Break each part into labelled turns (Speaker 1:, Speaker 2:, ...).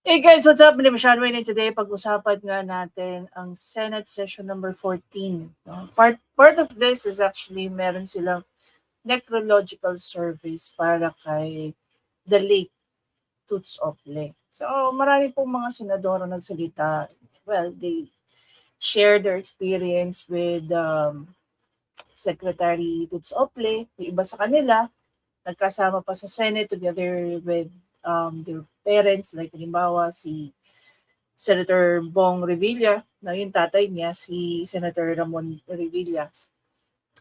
Speaker 1: Hey guys, what's up? Mini Sean Wayne, and today pag-usapan nga natin ang Senate Session number 14. No? Part of this is actually meron silang necrological service para kay the late Toots Ople. So marami pong mga senador na nagsalita. Well, they share their experience with Secretary Toots Ople. Yung iba sa kanila, nagkasama pa sa Senate together with their parents. Like halimbawa si Senator Bong Revilla, na yung tatay niya, si Senator Ramon Revilla,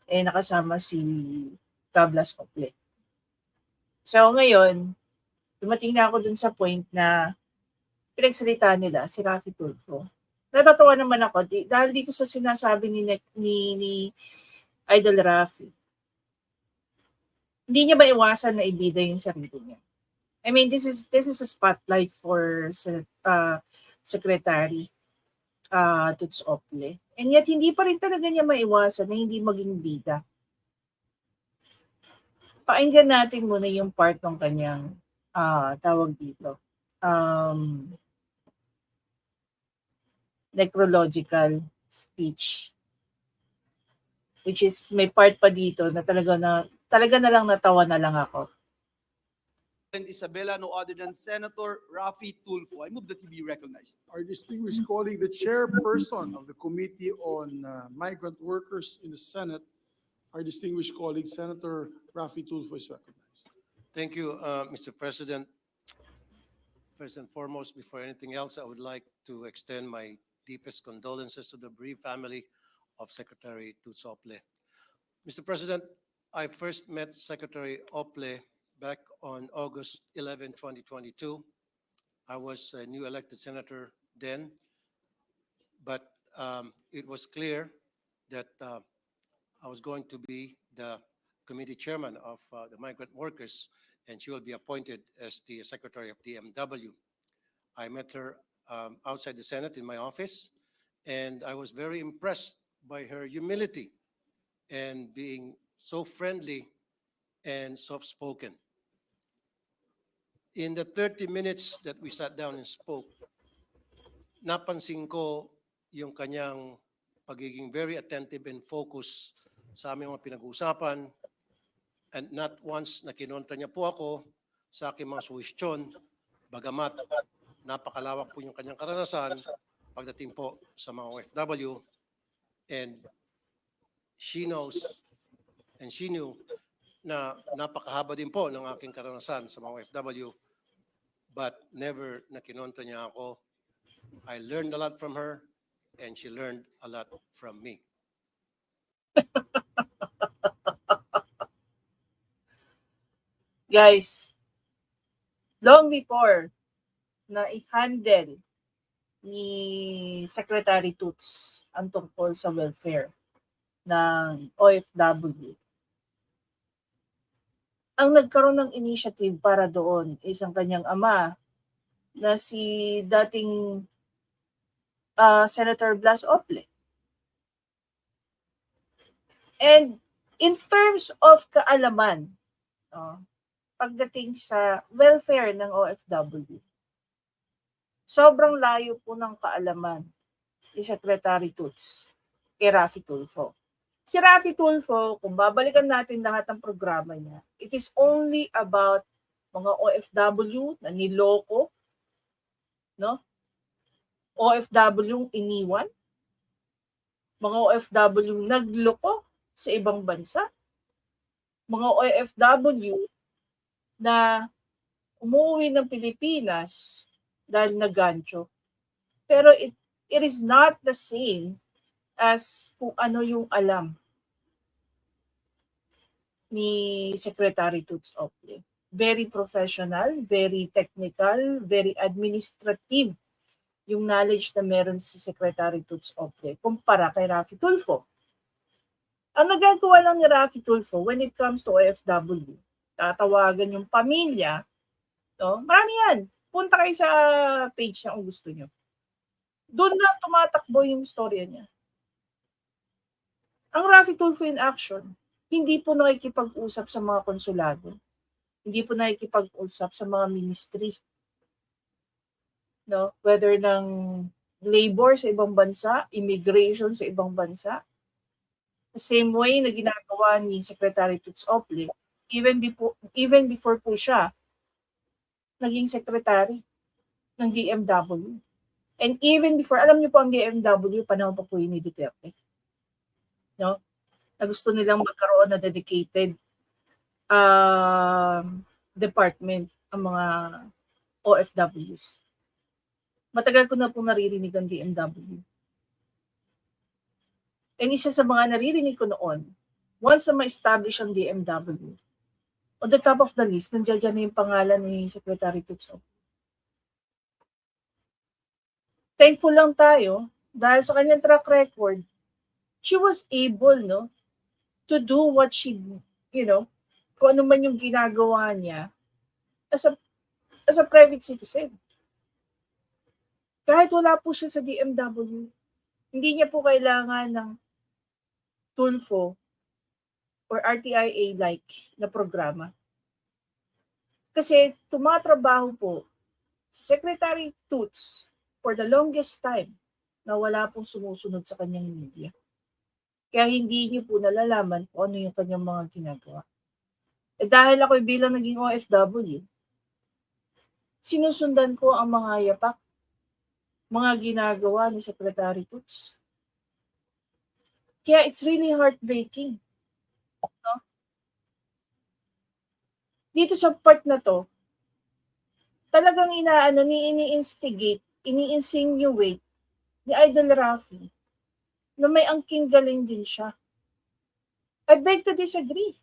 Speaker 1: nakasama si Cablas Ople. So ngayon, dumating na ako dun sa point na pinagsalita nila si Raffy Tulfo. Natatawa naman ako dahil dito sa sinasabi ni Idol Raffy. Hindi niya ba iwasan na ibida yung sarili niya? I mean, this is a spotlight for Secretary Toots Ople. And yet, hindi pa rin talaga niya maiwasan na hindi maging bida. Pakinggan natin muna yung part ng kanyang tawag dito. Necrological speech. Which is, may part pa dito na talaga na lang natawa na lang ako.
Speaker 2: And Isabela, no other than Senator Raffy Tulfo. I move that he be recognized.
Speaker 3: Our distinguished colleague, the chairperson of the Committee on Migrant Workers in the Senate, our distinguished colleague, Senator Raffy Tulfo is recognized.
Speaker 4: Thank you, Mr. President. First and foremost, before anything else, I would like to extend my deepest condolences to the bereaved family of Secretary Toots Ople. Mr. President, I first met Secretary Ople back on August 11, 2022. I was a new elected senator then, but it was clear that I was going to be the committee chairman of the migrant workers, and she will be appointed as the secretary of DMW. I met her outside the Senate in my office, and I was very impressed by her humility and being so friendly and soft-spoken. In the 30 minutes that we sat down and spoke, napansin ko yung kanyang pagiging very attentive and focused sa aming mga pinag-uusapan, and not once na kinontra niya po ako sa aking mga suwestyon, bagamat napakalawak po yung kanyang karanasan pagdating po sa mga OFW, and she knows and she knew na napakahaba din po ng aking karanasan sa mga OFW, but never na kinontra niya ako. I learned a lot from her, and she learned a lot from me.
Speaker 1: Guys, long before na i-handle ni Secretary Toots ang tungkol sa welfare ng OFW, ang nagkaroon ng initiative para doon is ang kanyang ama na si dating Senator Blas Ople. And in terms of kaalaman, pagdating sa welfare ng OFW, sobrang layo po ng kaalaman ni Secretary Toots kay Raffy Tulfo. Si Raffy Tulfo, kung babalikan natin lahat ng programa niya, it is only about mga OFW na niloko, no? OFW iniwan, mga OFW nagloko sa ibang bansa, mga OFW na umuwi ng Pilipinas dahil nagancho. Pero it is not the same as kung ano yung alam ni Secretary Toots Ople. Very professional, very technical, very administrative yung knowledge na meron si Secretary Toots Ople kumpara kay Raffy Tulfo. Ang nagagawa lang ni Raffy Tulfo when it comes to OFW, tatawagan yung pamilya, no? Marami yan. Punta kayo sa page niya kung gusto nyo. Doon na tumatakbo yung storya niya. Ang Raffy Tulfo in action, hindi po nakikipag-usap sa mga konsulado. Hindi po nakikipag-usap sa mga ministry. no? Whether ng labor sa ibang bansa, immigration sa ibang bansa. The same way na ginagawa ni Secretary Toots Ople, even before po siya naging secretary ng DMW. And even before, alam niyo po ang DMW, panahon pa po yun ni Duterte. No? Na gusto nilang magkaroon na dedicated department ang mga OFWs. Matagal ko na po naririnig ang DMW. And isa sa mga naririnig ko noon, once na ma-establish ang DMW, on the top of the list, nandiyan na yung pangalan ni Secretary Toots Ople. Thankful lang tayo dahil sa kanyang track record, she was able, no, to do what she, kung ano man yung ginagawa niya as a private citizen. Kahit wala po siya sa DMW, hindi niya po kailangan ng Tulfo or RTIA-like na programa. Kasi tumatrabaho po si Secretary Toots for the longest time na wala pong sumusunod sa kanyang media. Kaya hindi niyo po nalalaman kung ano yung kanyang mga ginagawa. Dahil ako bilang naging OFW, sinusundan ko ang mga yapak, mga ginagawa ni Secretary Toots. Kaya it's really heartbreaking. No? Dito sa part na to, talagang ini-instigate, ini-insinuate ni Idol Rafi na may angking galing din siya. I beg to disagree.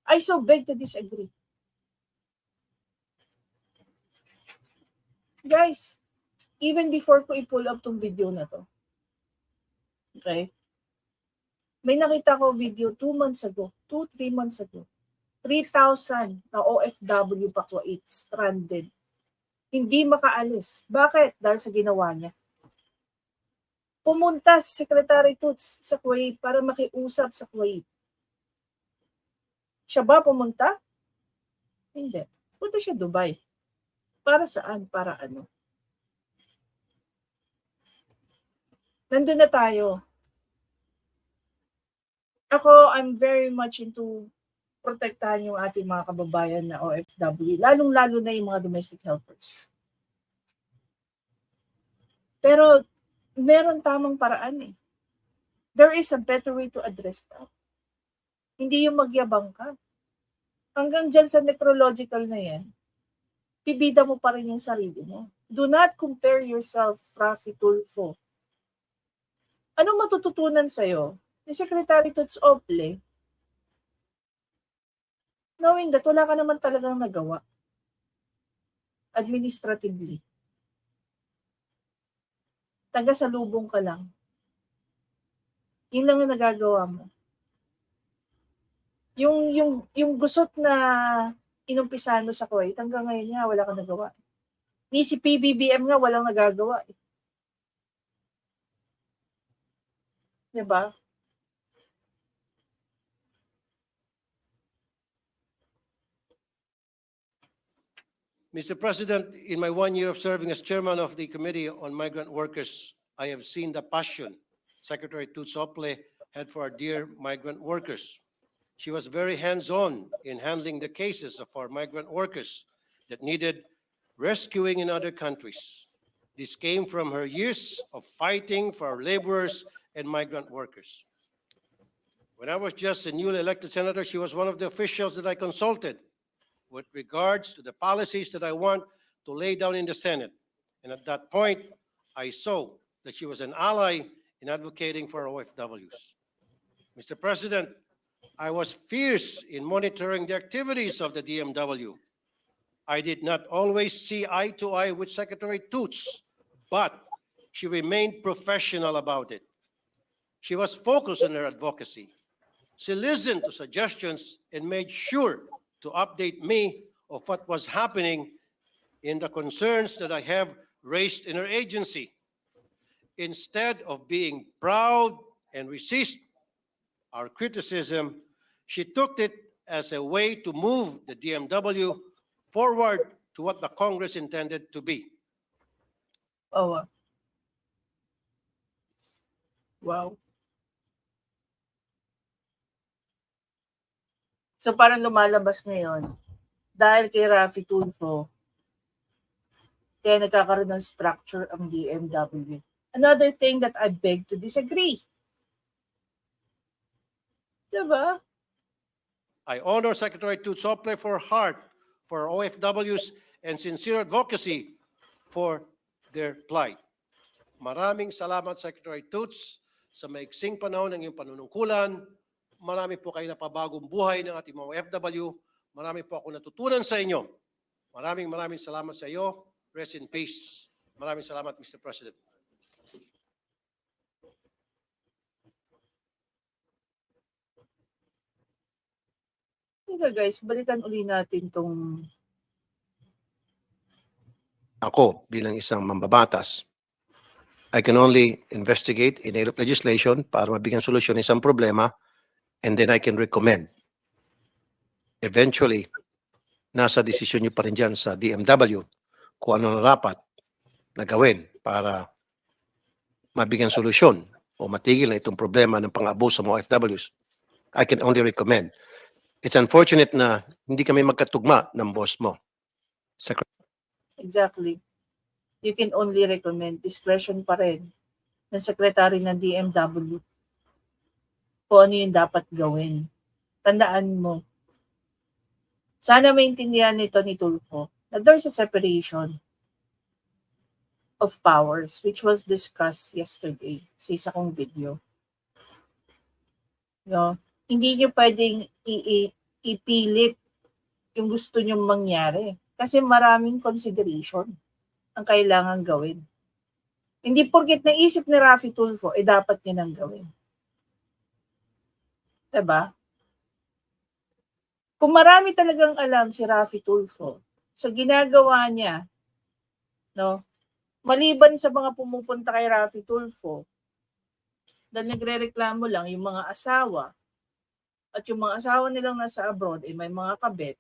Speaker 1: I so beg to disagree. Guys, even before ko i-pull up tong video na to, okay, may nakita ko video 2 months ago, 2-3 months ago, 3,000 na OFW pa ko stranded. Hindi makaalis. Bakit? Dahil sa ginawa niya. Pumunta si Secretary Toots sa Kuwait para makiusap sa Kuwait. Siya ba pumunta? Hindi. Punta siya Dubai. Para saan? Para ano? Nandun na tayo. Ako, I'm very much into protektahan yung ating mga kababayan na OFW, lalong-lalo na yung mga domestic helpers. Pero, meron tamang paraan eh. There is a better way to address that. Hindi yung magyabang ka. Hanggang dyan sa necrological na yan, pibida mo pa rin yung sarili mo. Do not compare yourself, Rafi Tulfo. Anong matututunan sa'yo ni Secretary Toots Ople, knowing that wala ka naman talagang nagawa administratively? Taga-salubong ka lang. Yun lang ang nagagawa mo. Yung gusot na inumpisahan mo sa Kuwait, hanggang ngayon nga wala kang nagawa. Ni si PBBM nga walang nagagawa. Diba?
Speaker 4: Mr. President, in my 1 year of serving as chairman of the Committee on Migrant Workers, I have seen the passion Secretary Toots Ople had for our dear migrant workers. She was very hands-on in handling the cases of our migrant workers that needed rescuing in other countries. This came from her years of fighting for our laborers and migrant workers. When I was just a newly elected senator, she was one of the officials that I consulted with regards to the policies that I want to lay down in the Senate. And at that point, I saw that she was an ally in advocating for OFWs. Mr. President, I was fierce in monitoring the activities of the DMW. I did not always see eye to eye with Secretary Toots, but she remained professional about it. She was focused on her advocacy. She listened to suggestions and made sure to update me of what was happening in the concerns that I have raised in her agency. Instead of being proud and resist our criticism, she took it as a way to move the DMW forward to what the Congress intended to be.
Speaker 1: Oh, wow. So parang lumalabas ngayon, dahil kay Raffy Tulfo, kaya nagkakaroon ng structure ang DMW. Another thing that I beg to disagree. Diba?
Speaker 4: I honor Secretary Tutsople for her heart for OFWs and sincere advocacy for their plight. Maraming salamat, Secretary Tuts, sa maiksing panahon ng iyong panunungkulan. Marami po kayo napabagong buhay ng ating mga OFW. Marami po ako natutunan sa inyo. Maraming salamat sa iyo. Rest in peace. Maraming salamat, Mr. President.
Speaker 1: Teka guys, balikan uli natin tong
Speaker 4: Ako, bilang isang mambabatas, I can only investigate, in legislation para mabigyan solusyon isang problema, and then I can recommend. Eventually, nasa desisyon niyo pa rin dyan sa DMW kung ano na dapat na gawin para mabigyan solusyon o matigil na itong problema ng pang-abuso sa mga OFWs. I can only recommend. It's unfortunate na hindi kami magkatugma ng boss mo.
Speaker 1: exactly. You can only recommend discretion pa rin ng secretary ng DMW kung ano yung dapat gawin. Tandaan mo, sana maintindihan nito ni Tulfo na there's a separation of powers which was discussed yesterday sa isa kong video. No? Hindi nyo pwedeng ipilit yung gusto nyo mangyari kasi maraming consideration ang kailangan gawin. Hindi porket naisip ni Raffy Tulfo, dapat niya nang gawin. Diba? Kung marami talagang alam si Raffy Tulfo sa ginagawa niya, no, maliban sa mga pumupunta kay Raffy Tulfo, dahil nagre-reklamo lang yung mga asawa, at yung mga asawa nilang nasa abroad ay may mga kabet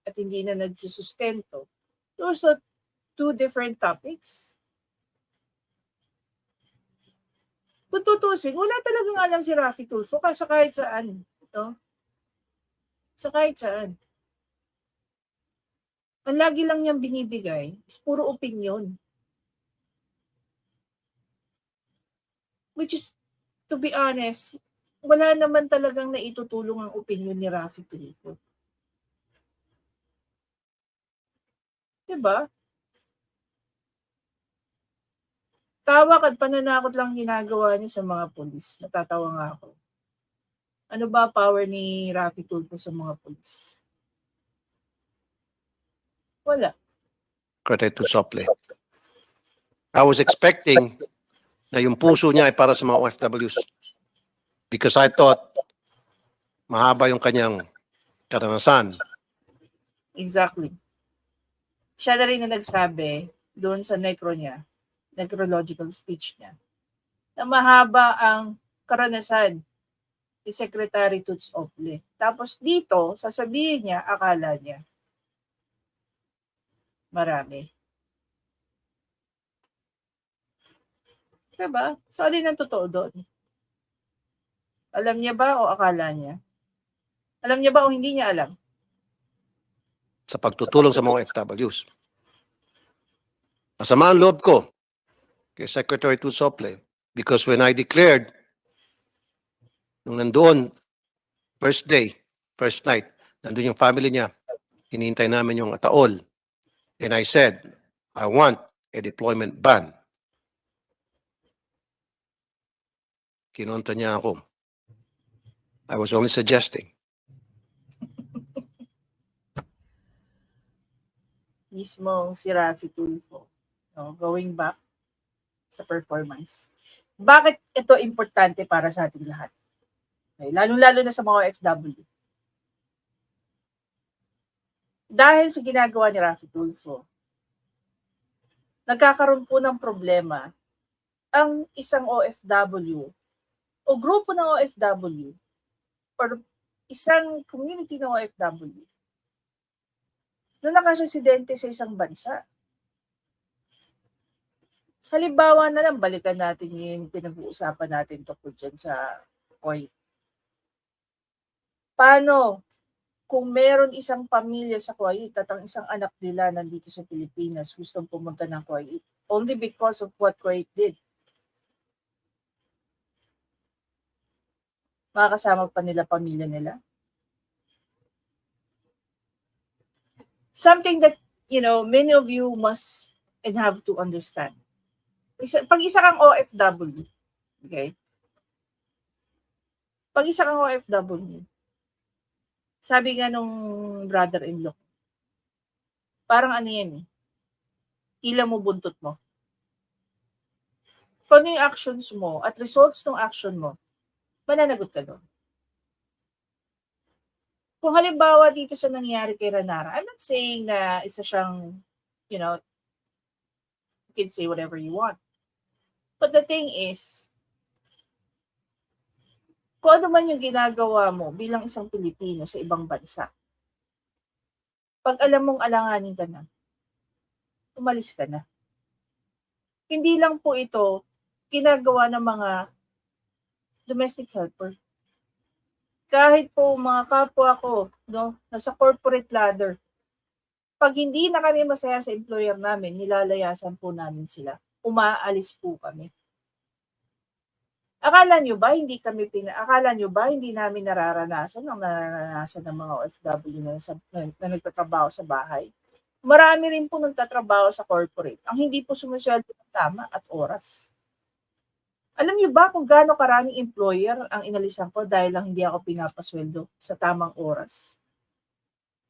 Speaker 1: at hindi na nagsusustento. Those are two different topics. Kung tutusin, wala talagang alam si Raffy Tulfo sa kahit saan. No? Sa kahit saan. Ang lagi lang niyang binibigay is puro opinion. Which is, to be honest, wala naman talagang naitutulong ang opinion ni Raffy Tulfo. Diba? Tawak at pananakot lang ginagawa niya sa mga pulis. Natatawa nga ako. Ano ba power ni Raffy Tulfo sa mga pulis? Wala.
Speaker 4: Secretary Tutsople. I was expecting na yung puso niya ay para sa mga OFWs because I thought mahaba yung kanyang karanasan.
Speaker 1: Exactly. Siya na rin na nagsabi doon sa necrological speech niya, na mahaba ang karanasan ni Secretary Tuts Ople. Tapos dito, sasabihin niya, akala niya, marami. Diba? So, alin ang totoo doon? Alam niya ba o akala niya? Alam niya ba o hindi niya alam?
Speaker 4: Sa pagtutulong sa mga OFWs. Masama ang loob ko kay Secretary Tutsople because when I declared nung nandoon, first day, first night, nandun yung family niya, hinihintay namin yung ataol. And I said, I want a deployment ban. Kinontra niya ako. I was only suggesting.
Speaker 1: Mismo si Raffy Tulfo, no, going back sa performance. Bakit ito importante para sa ating lahat? Okay, lalo-lalo na sa mga OFW. Dahil sa ginagawa ni Raffy Tulfo, nagkakaroon po ng problema ang isang OFW o grupo ng OFW or isang community ng OFW na nakaresidente sa isang bansa. Halimbawa na lang, balikan natin yung pinag-uusapan natin tungkol dyan sa Kuwait. Paano kung meron isang pamilya sa Kuwait at ang isang anak nila nandito sa Pilipinas gustong pumunta ng Kuwait only because of what Kuwait did? Makakasama pa nila pamilya nila? Something that, many of you must and have to understand. Pag isa kang OFW, okay? Pag isa kang OFW, sabi nga nung brother-in-law, parang ano yan eh, hila mo buntot mo. Kung ano yung actions mo at results ng action mo, mananagot ka doon. Kung halimbawa dito sa nangyari kay Ranara, I'm not saying na isa siyang, you can say whatever you want. But the thing is, kung ano man yung ginagawa mo bilang isang Pilipino sa ibang bansa, pag alam mong alanganin ka na, umalis ka na. Hindi lang po ito ginagawa ng mga domestic helper. Kahit po mga kapwa ko, nasa corporate ladder, pag hindi na kami masaya sa employer namin, nilalayasan po namin sila. Umaalis po kami. Akala nyo ba hindi namin nararanasan ang nararanasan ng mga OFW na nagtatrabaho sa bahay? Marami rin po nagtatrabaho sa corporate. Ang hindi po sumusweldo ng tama at oras. Alam niyo ba kung gaano karaming employer ang inalisan ko dahil lang hindi ako pinapasweldo sa tamang oras?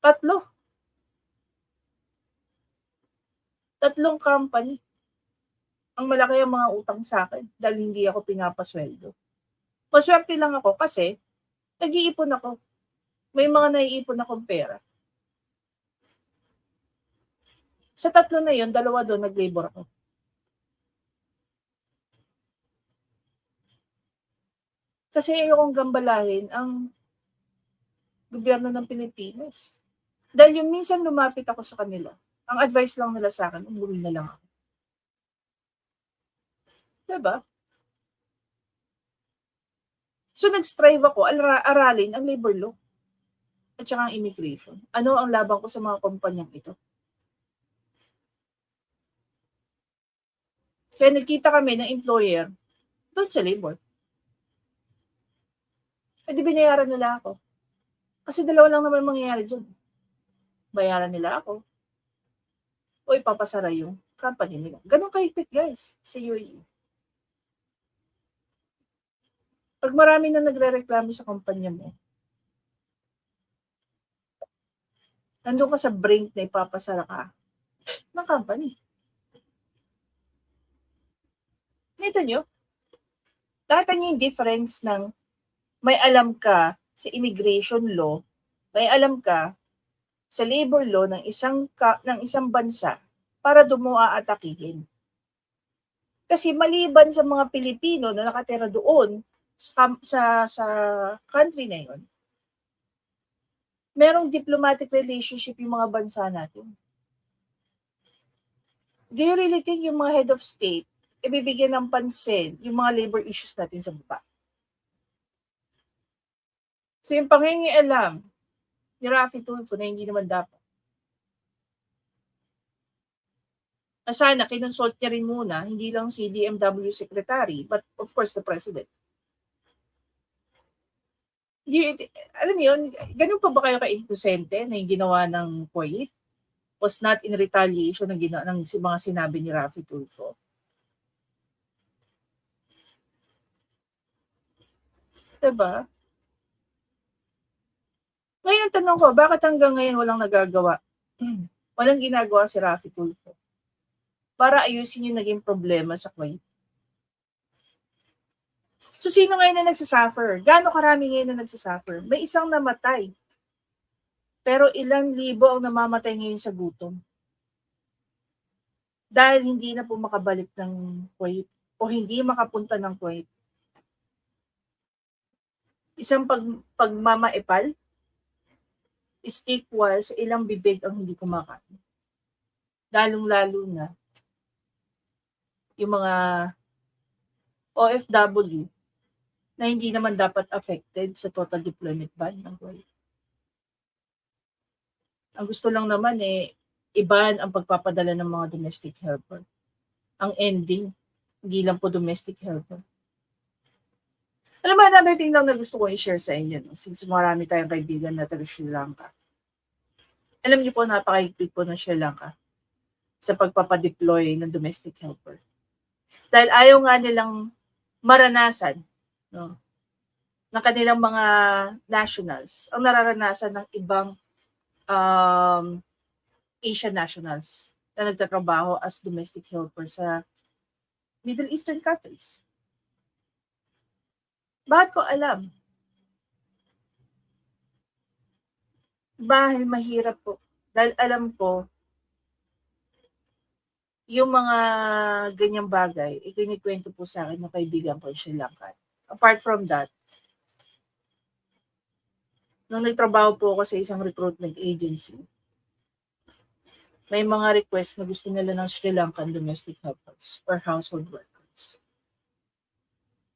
Speaker 1: 3. 3 company. Ang malaki ang mga utang sa akin dahil hindi ako pinapasweldo. Maswerte lang ako kasi nag-iipon ako. May mga naiipon akong pera. Sa 3 na yun, 2 doon nag-labor ako. Kasi ayokong gambalahin ang gobyerno ng Pilipinas. Dahil yung minsan lumapit ako sa kanila, ang advice lang nila sa akin, umuwi na lang ako. Diba? So nag-strive ako, aralin ang labor law at saka ang immigration. Ano ang laban ko sa mga kumpanyang ito? Kaya nagkita kami ng employer doon sa labor. Eh di binayaran nila ako. Kasi 2 lang naman mangyayari dyan. Bayaran nila ako o ipapasara yung company nila. Ganun kahigpit guys sa UAE. Pag marami na nagre-reklamo sa kumpanya mo, nandun ka sa brink na ipapasara ka ng company. Nakita nyo? Nakita nyo yung difference ng may alam ka sa immigration law, may alam ka sa labor law ng isang bansa para doon mo aatakihin. Kasi maliban sa mga Pilipino na nakatira doon sa country na yun, merong diplomatic relationship yung mga bansa natin. Do you really think yung mga head of state ibibigyan ng pansin yung mga labor issues natin sa baba? So yung pangingialam ni Raffy Tulfo na hindi naman dapat. Na sana kinonsult niya rin muna, hindi lang si DMW Secretary, but of course the President. Alam mo yun, ganun pa ba kayo ka-inkusente na yung ginawa ng Kuwait was not in retaliation ng mga sinabi ni Raffy Tulfo? Diba? Ngayon ang tanong ko, bakit hanggang ngayon walang nagagawa? Walang ginagawa si Raffy Tulfo para ayusin yung naging problema sa Kuwait. So, sino ngayon na nagsasuffer? Gaano karami ngayon na nagsasuffer? May isang namatay. Pero ilang libo ang namamatay ngayon sa gutom. Dahil hindi na po makabalik ng Kuwait o hindi makapunta ng Kuwait. Isang pagmamaepal is equal sa ilang bibig ang hindi kumakain. Lalong-lalo na yung mga OFW na hindi naman dapat affected sa total deployment ban ng goal. Ang gusto lang naman iban ang pagpapadala ng mga domestic helper. Ang ending, hindi lang po domestic helper. Alam mo, another thing lang na gusto ko i-share sa inyo, no? Since marami tayong kaibigan na taga Sri Lanka. Alam niyo po, napakahigpit po ng Sri Lanka sa pagpapadeploy ng domestic helper. Dahil ayaw nga nilang maranasan, no, ng kanilang mga nationals ang nararanasan ng ibang Asian nationals na nagtatrabaho as domestic helper sa Middle Eastern countries. Bakit ko alam? Dahil mahirap po. Dahil alam ko, yung mga ganyang bagay, ikinikwento po sa akin ng kaibigan ko Sri Lanka. Apart from that, nung nagtrabaho po ako sa isang recruitment agency, may mga request na gusto nila ng Sri Lankan domestic helpers or household workers.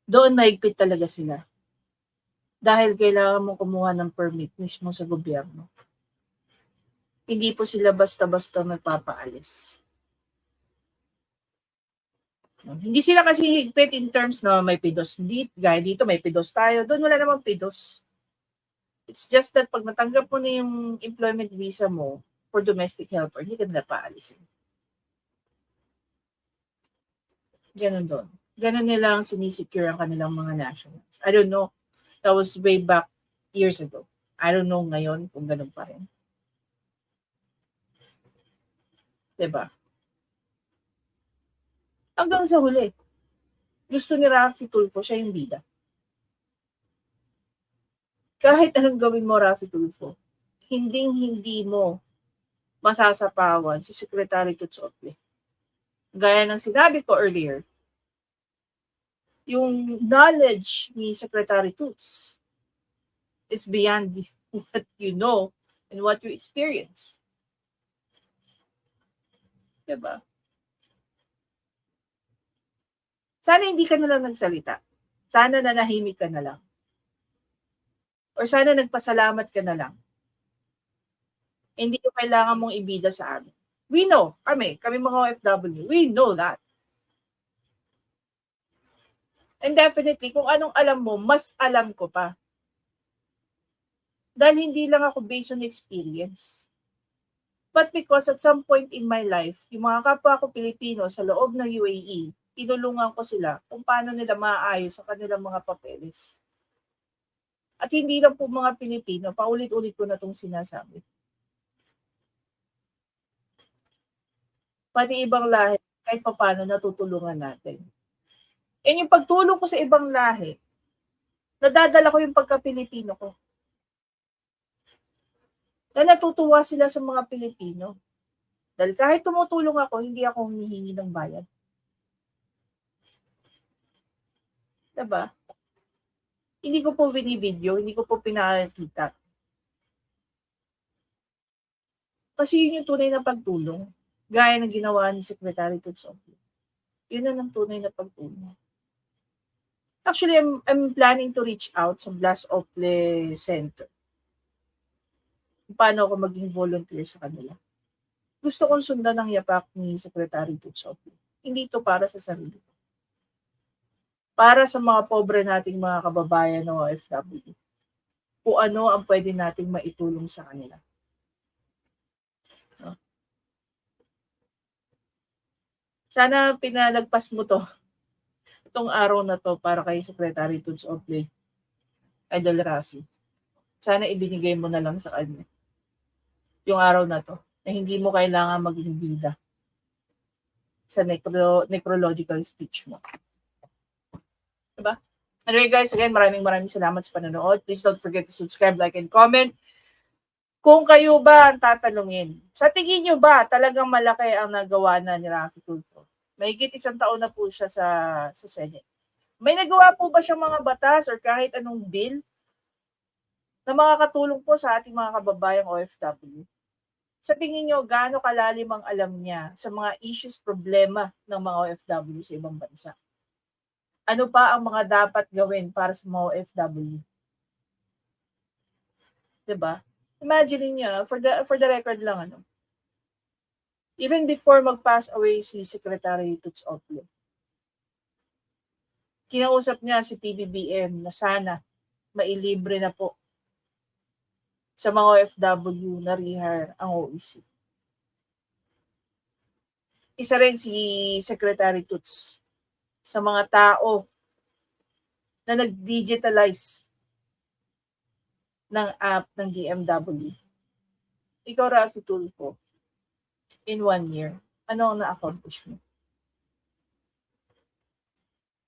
Speaker 1: Doon mahigpit talaga sila. Dahil kailangan mong kumuha ng permit mismo sa gobyerno. Hindi po sila basta-basta nagpapaalis. Hindi sila kasi higpit in terms na may PIDOS dito, gaya dito may PIDOS tayo. Doon wala namang PIDOS. It's just that pag natanggap mo na yung employment visa mo for domestic helper, hindi ka nila paalisin. Ganon doon. Ganon nilang sinisecure ang kanilang mga nationals. I don't know. That was way back years ago. I don't know ngayon kung ganon pa rin. Diba? Hanggang sa huli, gusto ni Raffy Tulfo, siya yung bida. Kahit anong gawin mo, Raffy Tulfo, hindi mo masasapawan si Secretary Tutsotle. Gaya ng sinabi ko earlier, yung knowledge ni Secretary Tuts is beyond what you know and what you experience. Diba? Sana hindi ka na lang nagsalita. Sana nanahimik ka na lang. Or sana nagpasalamat ka na lang. Hindi ko kailangan mong ibida sa amin. We know, kami mga OFW, we know that. And definitely, kung anong alam mo, mas alam ko pa. Dahil hindi lang ako based on experience. But because at some point in my life, yung mga kapwa ko Pilipino sa loob ng UAE, tinulungan ko sila kung paano nila maayos ang kanilang mga papeles. At hindi lang po mga Pilipino, paulit-ulit ko na itong sinasabi. Pati ibang lahi, kahit paano natutulungan natin. And yung pagtulong ko sa ibang lahi, nadadala ko yung pagka-Pilipino ko. Na natutuwa sila sa mga Pilipino. Dahil kahit tumutulong ako, hindi ako humihingi ng bayad. Diba? Hindi ko po binivideo, hindi ko po pinakikita. Kasi yun yung tunay na pagtulong. Gaya ng ginawa ni Secretary Tutsople. Yun na ng tunay na pagtulong. Actually, I'm planning to reach out sa Blas Ople Center. Paano ako maging volunteer sa kanila. Gusto kong sundan ang yapak ni Secretary Tutsople. Hindi ito para sa sarili. Para sa mga pobre nating mga kababayan ng OFW. Kung ano ang pwede nating maitulong sa kanila. No? Sana pinalagpas mo to. Itong araw na to para kay Secretary Tutsople. Idol Raffy. Sana ibinigay mo na lang sa kanya. Yung araw na to. Na hindi mo kailangan maging bida sa necrological speech mo. Diba? Anyway guys, again, maraming salamat sa panonood. Please don't forget to subscribe, like, and comment. Kung kayo ba ang tatanungin, sa tingin nyo ba talagang malaki ang nagawa na ni Raffy Tulfo? Mahigit 1 taon na po siya sa Senate. May nagawa po ba siyang mga batas or kahit anong bill na makakatulong po sa ating mga kababayang OFW? Sa tingin nyo, gaano kalalim ang alam niya sa mga issues, problema ng mga OFW sa ibang bansa? Ano pa ang mga dapat gawin para sa mga OFW? Diba? Imagine niyo, for the record lang, even before mag-pass away si Secretary Toots Ople, kinausap niya si PBBM na sana mailibre na po sa mga OFW na rehire ang OEC. Isa rin si Secretary Toots sa mga tao na nag-digitalize ng app ng DMW. Ikaw, Raffy Tulfo, in 1 year, ano ang na-accomplish mo?